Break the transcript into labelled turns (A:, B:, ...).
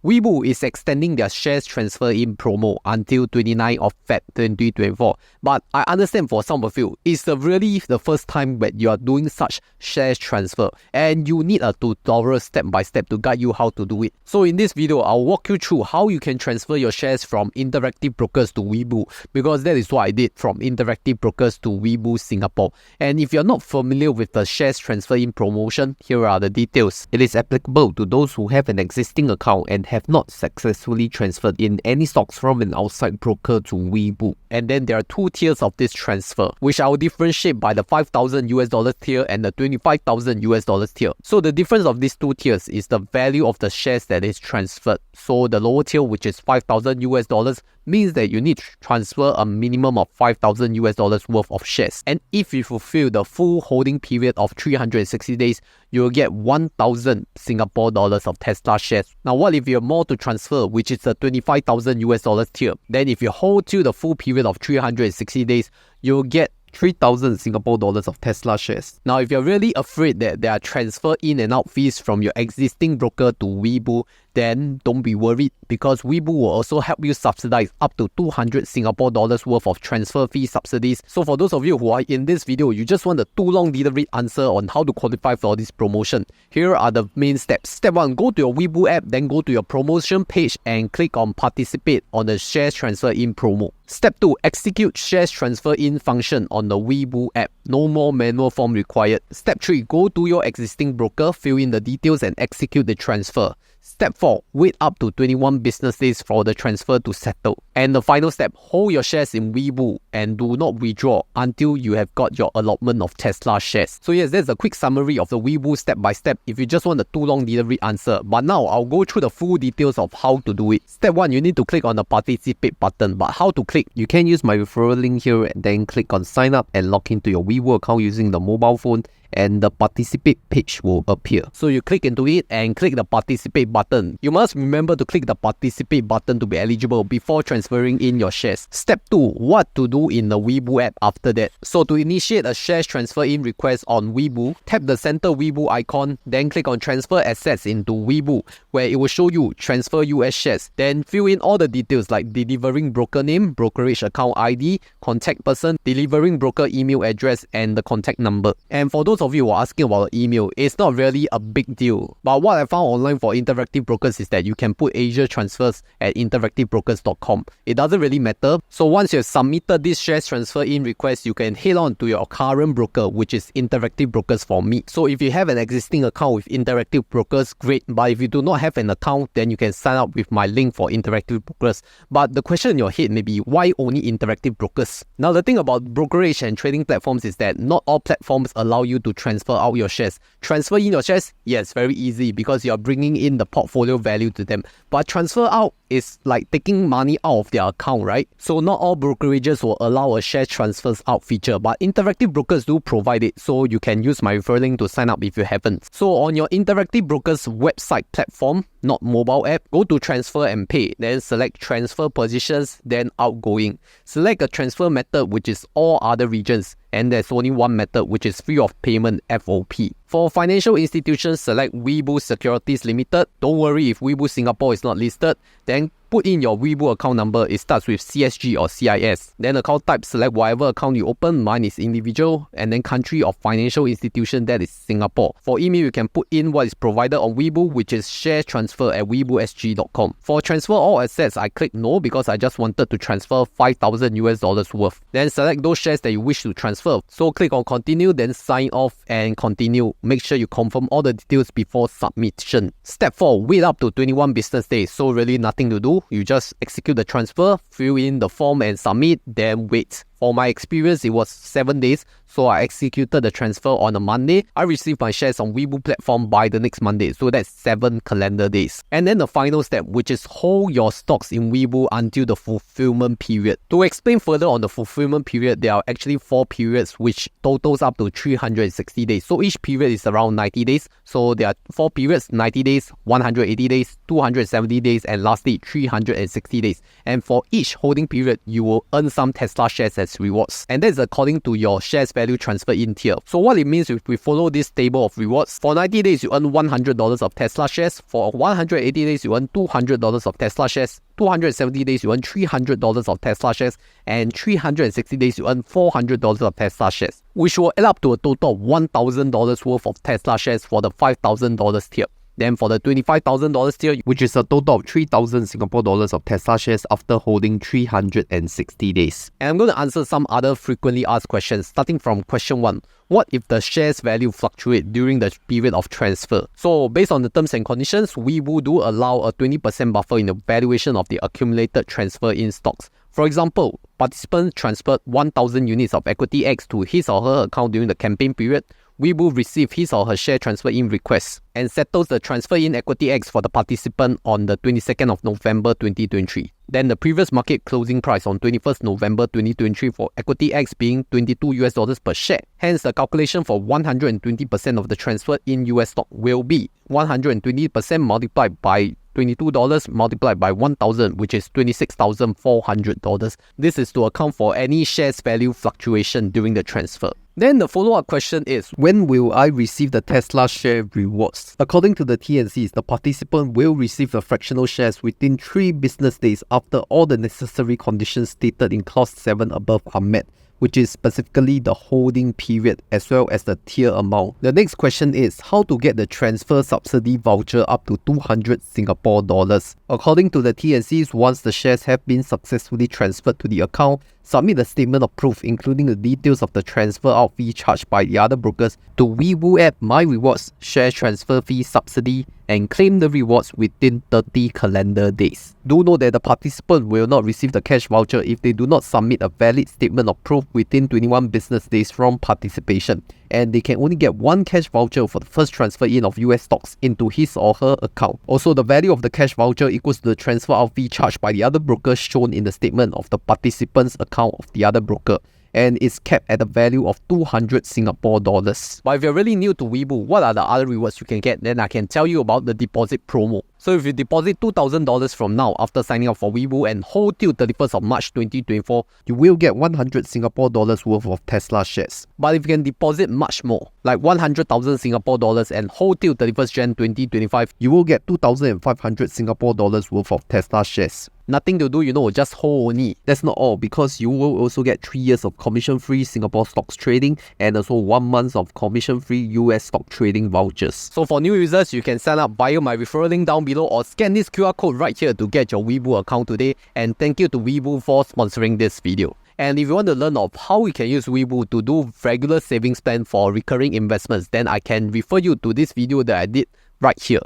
A: Webull is extending their shares transfer in promo until 29th of Feb 2024. But I understand for some of you, it's really the first time that you are doing such shares transfer and you need a tutorial step by step to guide you how to do it. So in this video, I'll walk you through how you can transfer your shares from Interactive Brokers to Webull, because that is what I did from Interactive Brokers to Webull Singapore. And if you're not familiar with the shares transfer in promotion, here are the details. It is applicable to those who have an existing account and have not successfully transferred in any stocks from an outside broker to Webull. And then there are two tiers of this transfer, which I will differentiate by the $5,000 tier and the $25,000 tier. So the difference of these two tiers is the value of the shares that is transferred. So the lower tier, which is $5,000, means that you need to transfer a minimum of $5,000 worth of shares. And if you fulfill the full holding period of 360 days, you will get 1,000 Singapore dollars of Tesla shares. Now, what if you have more to transfer, which is the $25,000 tier? Then if you hold till the full period of 360 days, you'll get 3,000 Singapore dollars of Tesla shares. Now, if you're really afraid that there are transfer in and out fees from your existing broker to Webull, then don't be worried, because Webull will also help you subsidize up to 200 Singapore dollars worth of transfer fee subsidies. So for those of you who are in this video, you just want the too long didn't read answer on how to qualify for this promotion. Here are the main steps. Step 1, go to your Webull app, then go to your promotion page and click on participate on the shares transfer in promo. Step 2, execute shares transfer in function on the Webull app. No more manual form required. Step 3, go to your existing broker, fill in the details and execute the transfer. Step 4, wait up to 21 business days for the transfer to settle. And the final step, hold your shares in Webull and do not withdraw until you have got your allotment of Tesla shares. So yes, that's a quick summary of the Webull step by step if you just want the too long didn't read answer. But now I'll go through the full details of how to do it. Step 1, you need to click on the participate button. But how to click? You can use my referral link here and then click on sign up and log into your Webull account using the mobile phone, and the participate page will appear. So you click into it and click the participate button. You must remember to click the participate button to be eligible before transferring in your shares. Step 2, what to do in the Webull app after that. So to initiate a shares transfer in request on Webull, tap the center Webull icon, then click on transfer assets into Webull, where it will show you transfer US shares. Then fill in all the details like delivering broker name, brokerage account ID, contact person, delivering broker email address, and the contact number. And for those of you who are asking about the email, it's not really a big deal. But what I found online for Interactive Brokers is that you can put Asia transfers at interactivebrokers.com. It doesn't really matter. So once you've submitted this shares transfer in request, you can head on to your current broker, which is Interactive Brokers for me. So if you have an existing account with Interactive Brokers, great. But if you do not have an account, then you can sign up with my link for Interactive Brokers. But the question in your head may be, why only Interactive Brokers? Now, the thing about brokerage and trading platforms is that not all platforms allow you to transfer out your shares. Transfer in your shares, yes, very easy because you are bringing in the portfolio value to them. But transfer out is like taking money out of their account, right? So not all brokerages will allow a share transfers out feature, but Interactive Brokers do provide it. So you can use my referral link to sign up if you haven't. So on your Interactive Brokers website platform, not mobile app, go to transfer and pay, then select transfer positions, then outgoing. Select a transfer method which is all other regions, and there's only one method which is free of payment FOP. For financial institutions, select Webull Securities Limited. Don't worry if Webull Singapore is not listed. Then put in your Webull account number. It starts with CSG or CIS. Then account type, select whatever account you open. Mine is individual. And then country of financial institution, that is Singapore. For email, you can put in what is provided on Webull, which is sharetransfer@webullsg.com. For transfer all assets, I click no because I just wanted to transfer $5,000 worth. Then select those shares that you wish to transfer. So click on continue, then sign off and continue. Make sure you confirm all the details before submission. Step 4, wait up to 21 business days. So really nothing to do. You just execute the transfer, fill in the form and submit, then wait. For my experience, it was 7 days, so I executed the transfer on a Monday. I received my shares on Webull platform by the next Monday, so that's 7 calendar days. And then the final step, which is hold your stocks in Webull until the fulfillment period. To explain further on the fulfillment period, there are actually 4 periods, which totals up to 360 days. So each period is around 90 days. So there are 4 periods, 90 days, 180 days, 270 days, and lastly 360 days. And for each holding period, you will earn some Tesla shares as shares rewards. And that's according to your shares value transfer in tier. So what it means if we follow this table of rewards, for 90 days you earn $100 of Tesla shares, for 180 days you earn $200 of Tesla shares, 270 days you earn $300 of Tesla shares, and 360 days you earn $400 of Tesla shares, which will add up to a total of $1,000 worth of Tesla shares for the $5,000 tier. Then for the $25,000 tier, which is a total of 3,000 Singapore dollars of Tesla shares after holding 360 days. And I'm going to answer some other frequently asked questions, starting from question 1. What if the shares value fluctuate during the period of transfer? So based on the terms and conditions, Webull do allow a 20% buffer in the valuation of the accumulated transfer in stocks. For example, participants transferred 1,000 units of equity X to his or her account during the campaign period. Webull receive his or her share transfer in request and settles the transfer in equity X for the participant on the 22nd of November 2023. Then the previous market closing price on 21st November 2023 for equity X being $22 per share. Hence, the calculation for 120% of the transfer in US stock will be 120% multiplied by $22 multiplied by 1,000, which is $26,400. This is to account for any shares value fluctuation during the transfer. Then the follow-up question is, when will I receive the Tesla share rewards? According to the T&Cs, the participant will receive the fractional shares within 3 business days after all the necessary conditions stated in Clause 7 above are met, which is specifically the holding period as well as the tier amount. The next question is how to get the transfer subsidy voucher up to 200 Singapore dollars. According to the T&Cs, once the shares have been successfully transferred to the account, submit a statement of proof including the details of the transfer out fee charged by the other brokers to Webull app My Rewards Share Transfer Fee Subsidy and claim the rewards within 30 calendar days. Do note that the participant will not receive the cash voucher if they do not submit a valid statement of proof within 21 business days from participation, and they can only get 1 cash voucher for the first transfer in of US stocks into his or her account. Also, the value of the cash voucher equals to the transfer out fee charged by the other broker shown in the statement of the participant's account of the other broker, and is capped at a value of 200 Singapore dollars. But if you're really new to Webull, what are the other rewards you can get? Then I can tell you about the deposit promo. So if you deposit $2,000 from now after signing up for Webull and hold till 31st of March 2024, you will get 100 Singapore dollars worth of Tesla shares. But if you can deposit much more, like 100,000 Singapore dollars and hold till 31st Jan 2025, you will get 2,500 Singapore dollars worth of Tesla shares. Nothing to do, just hold only. That's not all, because you will also get 3 years of commission-free Singapore stocks trading and also 1 month of commission-free US stock trading vouchers. So for new users, you can sign up via my referral link down below or scan this QR code right here to get your Webull account today. And thank you to Webull for sponsoring this video. And if you want to learn of how we can use Webull to do regular savings plan for recurring investments, then I can refer you to this video that I did right here.